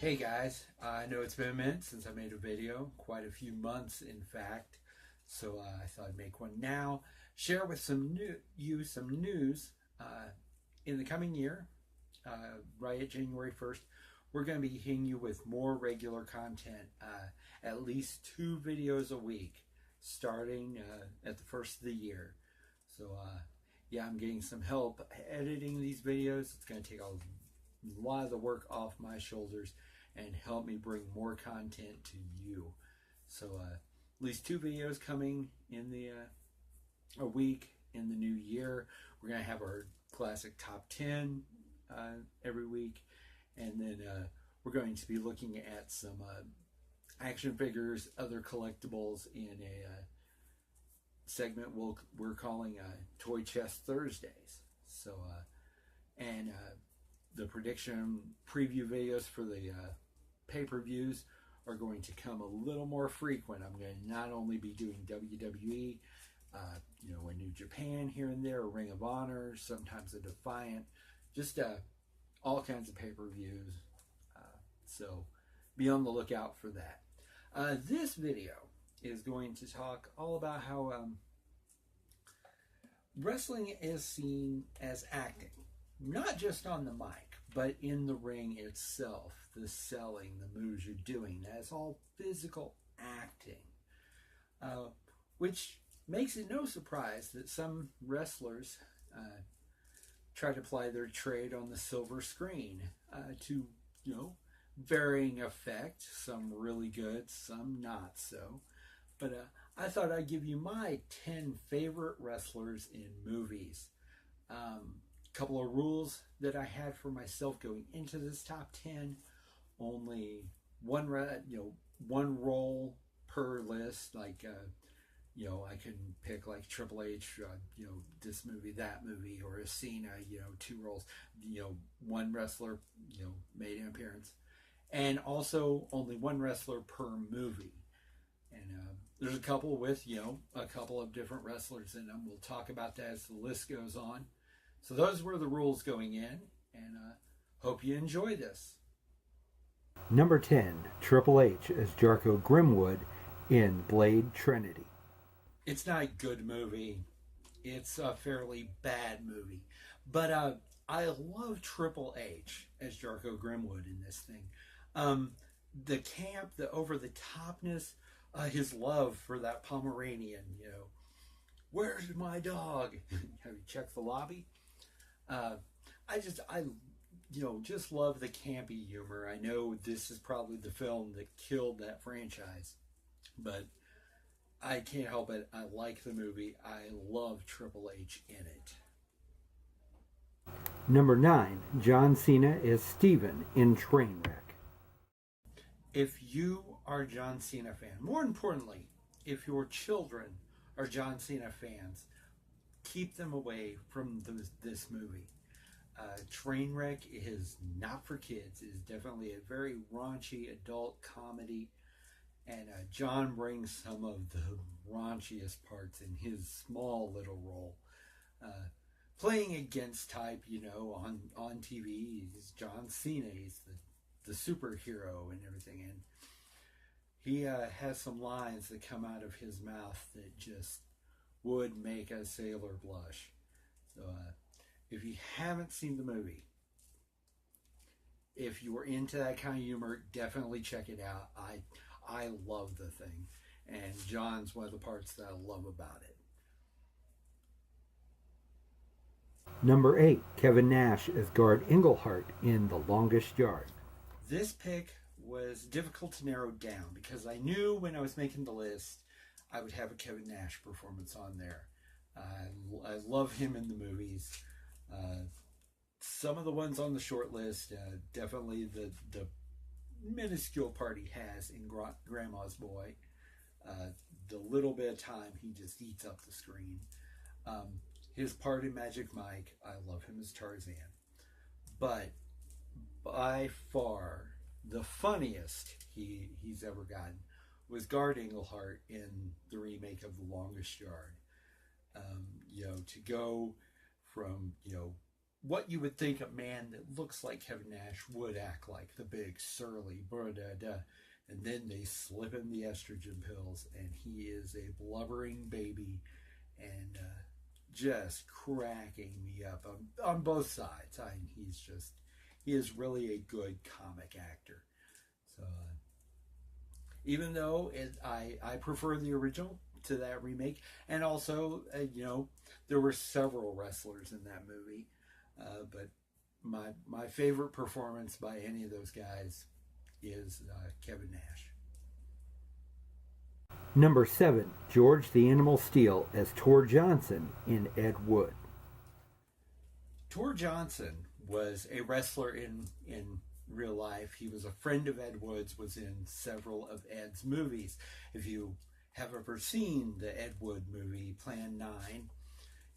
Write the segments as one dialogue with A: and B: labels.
A: Hey guys, I know it's been a minute since I made a video, quite a few months in fact, so I thought I'd make one now, share with some news in the coming year, right at January 1st. We're going to be hitting you with more regular content, at least 2 videos a week, starting at the first of the year. So yeah, I'm getting some help editing these videos. It's going to take a lot of the work off my shoulders and help me bring more content to you. So at least 2 videos coming in the a week in the new year. We're going to have our classic top 10 every week, and then we're going to be looking at some action figures, other collectibles in a segment we're calling Toy Chest Thursdays. So and the prediction preview videos for the pay-per-views are going to come a little more frequent. I'm going to not only be doing WWE, a New Japan here and there, a Ring of Honor, sometimes a Defiant, just all kinds of pay-per-views. So be on the lookout for that. This video is going to talk all about how wrestling is seen as acting. Not just on the mic, but in the ring itself, the selling, the moves you're doing. That's all physical acting, which makes it no surprise that some wrestlers try to apply their trade on the silver screen to, varying effect. Some really good, some not so. But I thought I'd give you my 10 favorite wrestlers in movies. Couple of rules that I had for myself going into this top 10: only one role per list. Like I can pick like Triple H, this movie, that movie, or a Cena, 2 roles. One wrestler, made an appearance, and also only 1 wrestler per movie. And there's a couple with a couple of different wrestlers in them. We'll talk about that as the list goes on. So those were the rules going in, and hope you enjoy this.
B: Number 10, Triple H as Jarko Grimwood in Blade Trinity.
A: It's not a good movie. It's a fairly bad movie. But I love Triple H as Jarko Grimwood in this thing. The camp, the over-the-topness, his love for that Pomeranian, where's my dog? Have you checked the lobby? I just love the campy humor. I know this is probably the film that killed that franchise, but I can't help it. I like the movie. I love Triple H in it.
B: Number 9, John Cena as Steven in Trainwreck.
A: If you are a John Cena fan, more importantly, if your children are John Cena fans, keep them away from this movie. Trainwreck is not for kids. It is definitely a very raunchy adult comedy, and John brings some of the raunchiest parts in his small little role. Playing against type, on TV, he's John Cena. He's the superhero and everything, and he has some lines that come out of his mouth that just would make a sailor blush. So if you haven't seen the movie, if you're into that kind of humor, definitely check it out. I love the thing, and John's one of the parts that I love about it.
B: Number 8, Kevin Nash as Guard Englehart in The Longest Yard.
A: This pick was difficult to narrow down because I knew when I was making the list I would have a Kevin Nash performance on there. I love him in the movies. Some of the ones on the short list, definitely the minuscule part he has in Grandma's Boy. The little bit of time he just eats up the screen. His part in Magic Mike, I love him as Tarzan. But by far the funniest he's ever gotten was Guard Englehart in the remake of The Longest Yard. To go from, what you would think a man that looks like Kevin Nash would act like, the big, surly, and then they slip him the estrogen pills, and he is a blubbering baby, and just cracking me up on both sides. He is really a good comic actor. So even though I prefer the original to that remake, and also there were several wrestlers in that movie, but my favorite performance by any of those guys is Kevin Nash.
B: Number 7, George the Animal Steele as Tor Johnson in Ed Wood.
A: Tor Johnson was a wrestler in real life. He was a friend of Ed Wood's, was in several of Ed's movies. If you have ever seen the Ed Wood movie, Plan 9,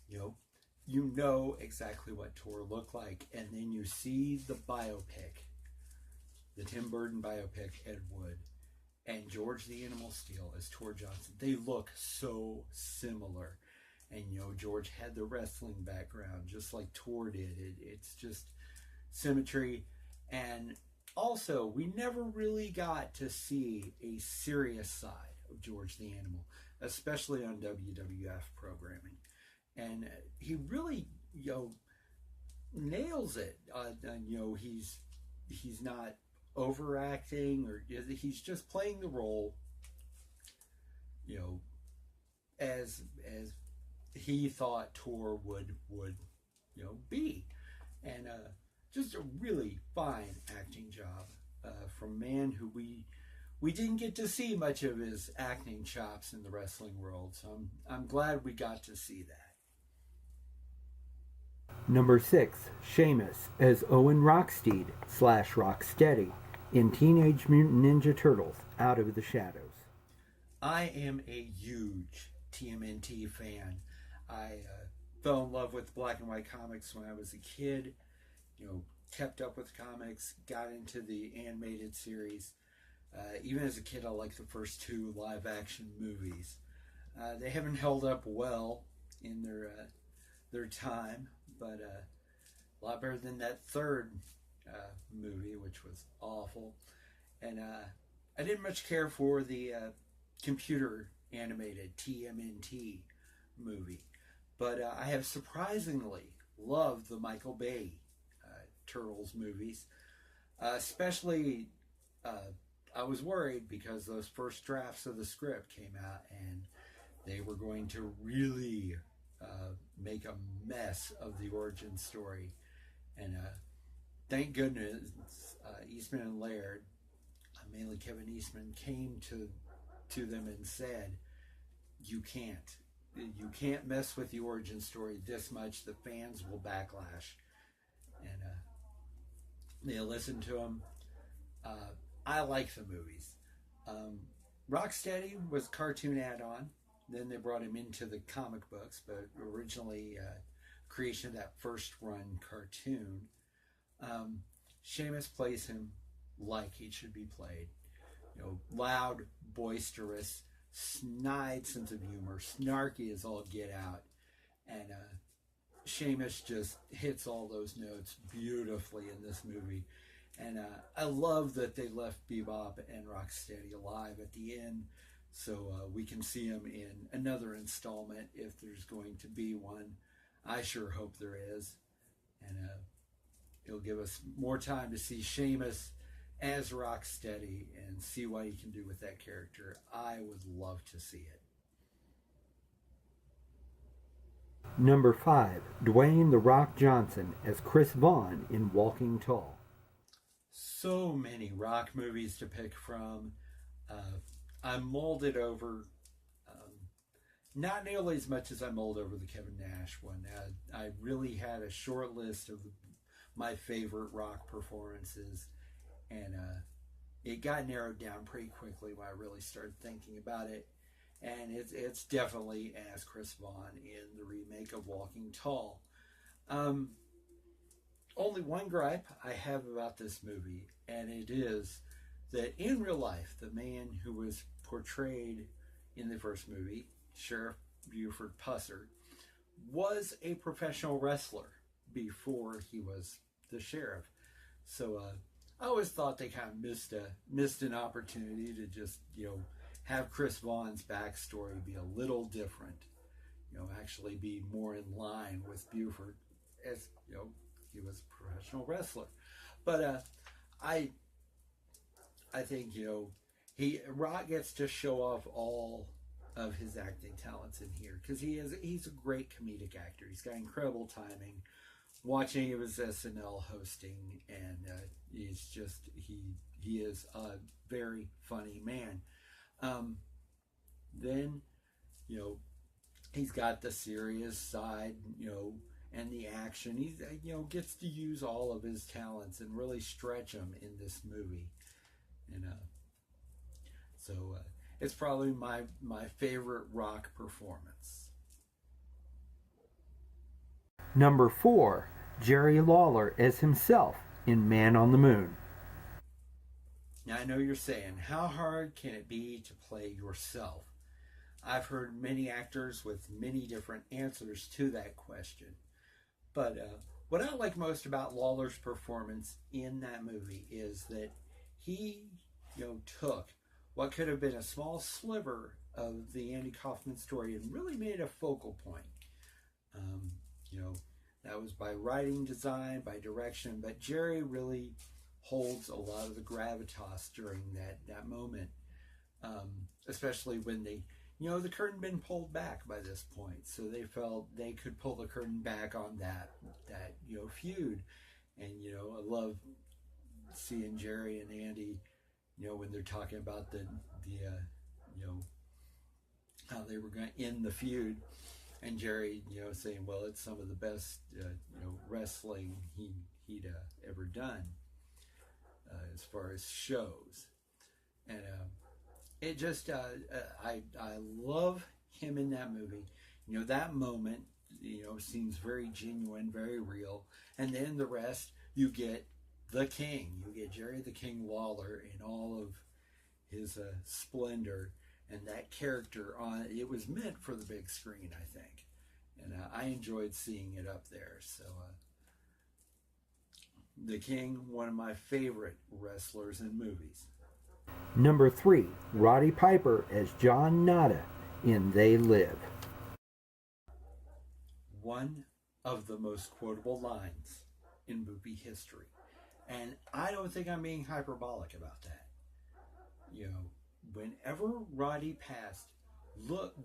A: you know exactly what Tor looked like. And then you see the biopic, the Tim Burton biopic, Ed Wood, and George the Animal Steele as Tor Johnson. They look so similar. And, George had the wrestling background just like Tor did. It's just symmetry. And also, we never really got to see a serious side of George the Animal, especially on WWF programming. And he really, nails it. He's not overacting, or he's just playing the role, as he thought Tor would be. And just a really fine acting job from a man who we didn't get to see much of his acting chops in the wrestling world. So I'm glad we got to see that.
B: Number 6, Sheamus as Owen Rocksteed / Rocksteady in Teenage Mutant Ninja Turtles Out of the Shadows.
A: I am a huge TMNT fan. I fell in love with black and white comics when I was a kid. Kept up with comics, got into the animated series. Even as a kid, I liked the first 2 live action movies. They haven't held up well in their time, but a lot better than that third movie, which was awful. And I didn't much care for the computer animated TMNT movie, but I have surprisingly loved the Michael Bay Turtles movies. Especially, I was worried because those first drafts of the script came out and they were going to really make a mess of the origin story. And thank goodness Eastman and Laird, mainly Kevin Eastman, came to them and said, you can't mess with the origin story this much. The fans will backlash. And they listened to him. I like the movies. Rocksteady was cartoon add-on. Then they brought him into the comic books, but originally creation of that first run cartoon. Sheamus plays him like he should be played. Loud, boisterous, snide sense of humor, snarky as all get out. And Sheamus just hits all those notes beautifully in this movie. And I love that they left Bebop and Rocksteady alive at the end, so we can see him in another installment if there's going to be one. I sure hope there is. And it'll give us more time to see Sheamus as Rocksteady and see what he can do with that character. I would love to see it.
B: Number 5, Dwayne "The Rock" Johnson as Chris Vaughn in Walking Tall.
A: So many Rock movies to pick from. I mulled over, not nearly as much as I mulled over the Kevin Nash one. I really had a short list of my favorite Rock performances, and it got narrowed down pretty quickly when I really started thinking about it. And it's definitely as Chris Vaughn in the remake of Walking Tall. Only one gripe I have about this movie, and it is that in real life, the man who was portrayed in the first movie, Sheriff Buford Pusser, was a professional wrestler before he was the sheriff. So I always thought they kind of missed an opportunity to just, have Chris Vaughn's backstory be a little different, actually be more in line with Buford, as he was a professional wrestler. But I think Rock gets to show off all of his acting talents in here, because he's a great comedic actor. He's got incredible timing. Watching him as SNL hosting, and he's just he is a very funny man. Then he's got the serious side, and the action. He gets to use all of his talents and really stretch them in this movie, and so it's probably my favorite Rock performance.
B: Number 4, Jerry Lawler as himself in Man on the Moon.
A: Now, I know you're saying, how hard can it be to play yourself? I've heard many actors with many different answers to that question. But what I like most about Lawler's performance in that movie is that he, took what could have been a small sliver of the Andy Kaufman story and really made it a focal point. That was by writing, design, by direction, but Jerry really holds a lot of the gravitas during that moment, especially when the curtain been pulled back by this point, so they felt they could pull the curtain back on that feud. And I love seeing Jerry and Andy, when they're talking about the how they were going to end the feud, and Jerry saying, well, it's some of the best wrestling he'd ever done as far as shows. And it just I love him in that movie. That moment seems very genuine, very real. And then the rest, you get the King. You get Jerry the King Lawler in all of his splendor. And that character, it was meant for the big screen, I think. And I enjoyed seeing it up there. So the King, one of my favorite wrestlers in movies.
B: Number 3, Roddy Piper as John Nada in They Live.
A: One of the most quotable lines in movie history. And I don't think I'm being hyperbolic about that. Whenever Roddy passed,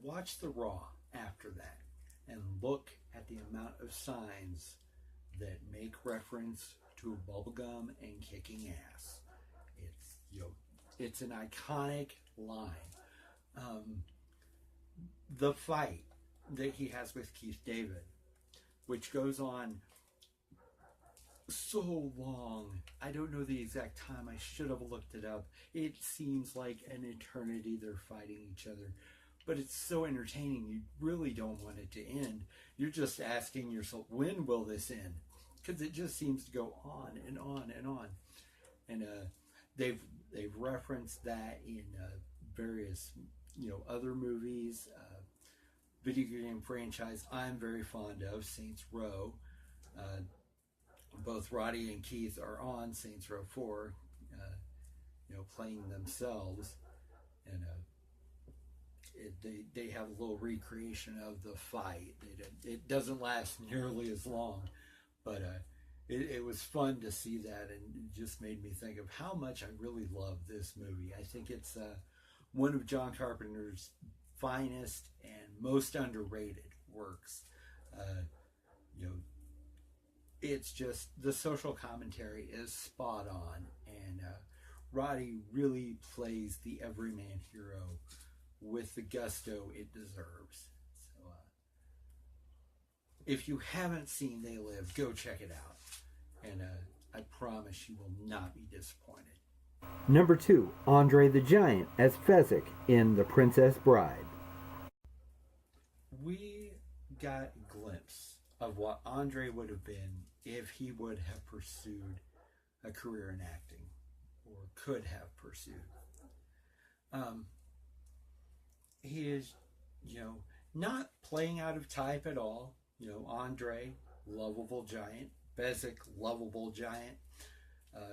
A: watch the Raw after that and look at the amount of signs that make reference to bubblegum and kicking ass. It's an iconic line. The fight that he has with Keith David, which goes on so long. I don't know the exact time. I should have looked it up. It seems like an eternity they're fighting each other. But it's so entertaining. You really don't want it to end. You're just asking yourself, when will this end? Because it just seems to go on and on and on. And they've referenced that in various other movies. Video game franchise I'm very fond of, Saints Row. Both Roddy and Keith are on Saints Row 4, playing themselves, and they have a little recreation of the fight. It doesn't last nearly as long, but it was fun to see that, and it just made me think of how much I really love this movie. I think it's one of John Carpenter's finest and most underrated works. It's just, the social commentary is spot on, and Roddy really plays the everyman hero with the gusto it deserves. So if you haven't seen They Live, go check it out, and I promise you will not be disappointed.
B: Number 2, Andre the Giant as Fezzik in The Princess Bride.
A: We got a glimpse of what Andre would have been if he would have pursued a career in acting, or could have pursued. He is, not playing out of type at all. Andre, lovable giant, basic lovable giant,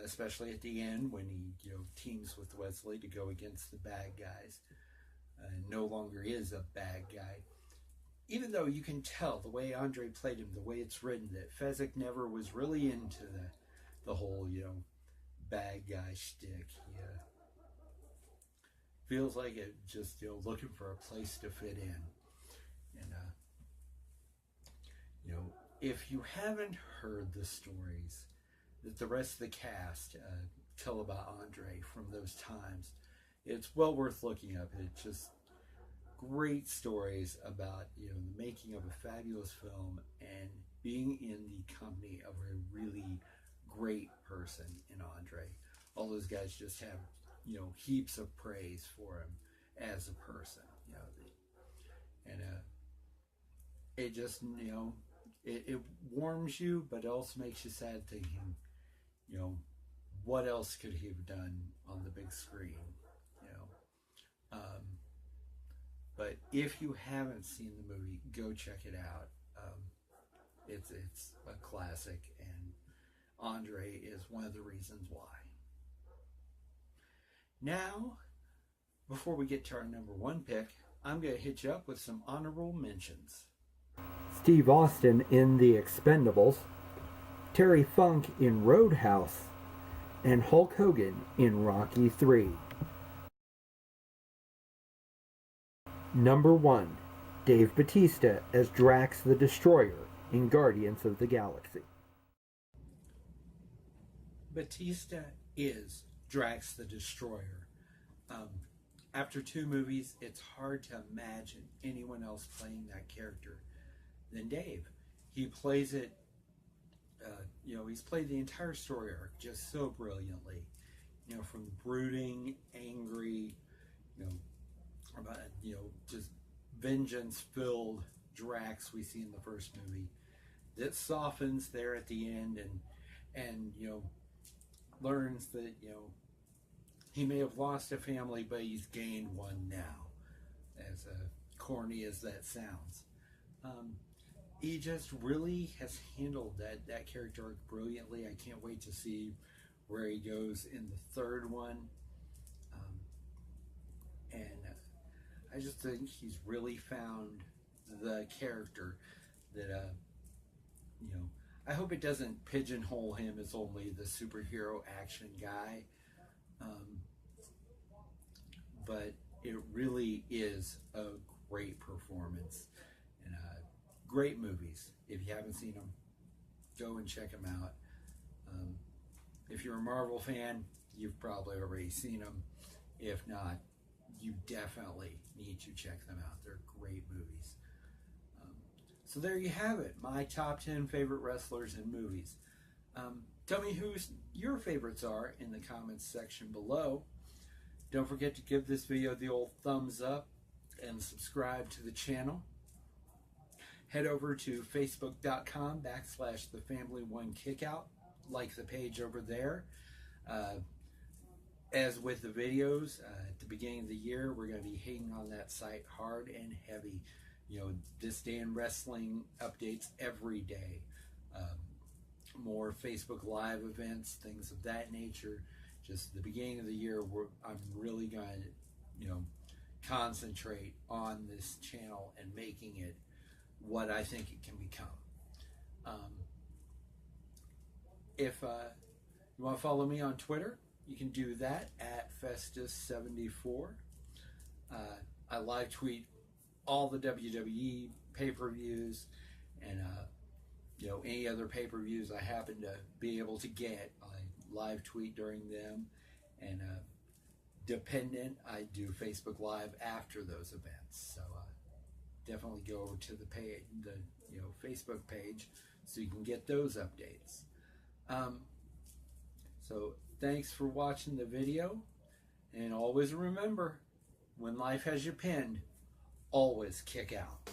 A: especially at the end when he teams with Wesley to go against the bad guys. No longer is a bad guy. Even though you can tell the way Andre played him, the way it's written, that Fezzik never was really into the whole, bad guy shtick. He feels like it just, looking for a place to fit in. And, if you haven't heard the stories that the rest of the cast tell about Andre from those times, it's well worth looking up. It's just great stories about the making of a fabulous film and being in the company of a really great person in Andre. All those guys just have heaps of praise for him as a person. And it just it warms you, but it also makes you sad thinking what else could he have done on the big screen. But if you haven't seen the movie, go check it out. It's a classic, and Andre is one of the reasons why. Now, before we get to our number one pick, I'm going to hit you up with some honorable mentions.
B: Steve Austin in The Expendables, Terry Funk in Roadhouse, and Hulk Hogan in Rocky III. Number 1, Dave Bautista as Drax the Destroyer in Guardians of the Galaxy.
A: Bautista is Drax the Destroyer. After 2 movies, it's hard to imagine anyone else playing that character than Dave. He plays it, he's played the entire story arc just so brilliantly. From brooding, angry, about just vengeance-filled Drax we see in the first movie, that softens there at the end and learns that he may have lost a family, but he's gained one now. As corny as that sounds, he just really has handled that character arc brilliantly. I can't wait to see where he goes in the third one. And I just think he's really found the character that, I hope it doesn't pigeonhole him as only the superhero action guy. But it really is a great performance and great movies. If you haven't seen them, go and check them out. If you're a Marvel fan, you've probably already seen them. If not, you definitely need to check them out. They're great movies. So there you have it, my top 10 favorite wrestlers and movies. Tell me who your favorites are in the comments section below. Don't forget to give this video the old thumbs up and subscribe to the channel. Head over to facebook.com/the Family One Kickout. Like the page over there. As with the videos, at the beginning of the year, we're going to be hitting on that site hard and heavy. This day in wrestling updates every day. More Facebook Live events, things of that nature. Just the beginning of the year, I'm really going to, concentrate on this channel and making it what I think it can become. If you want to follow me on Twitter, you can do that at Festus74. I live tweet all the WWE pay-per-views and any other pay-per-views I happen to be able to get. I live tweet during them, and dependent, I do Facebook Live after those events. So definitely go over to the page, the Facebook page, so you can get those updates. So thanks for watching the video, and always remember, when life has you pinned, always kick out.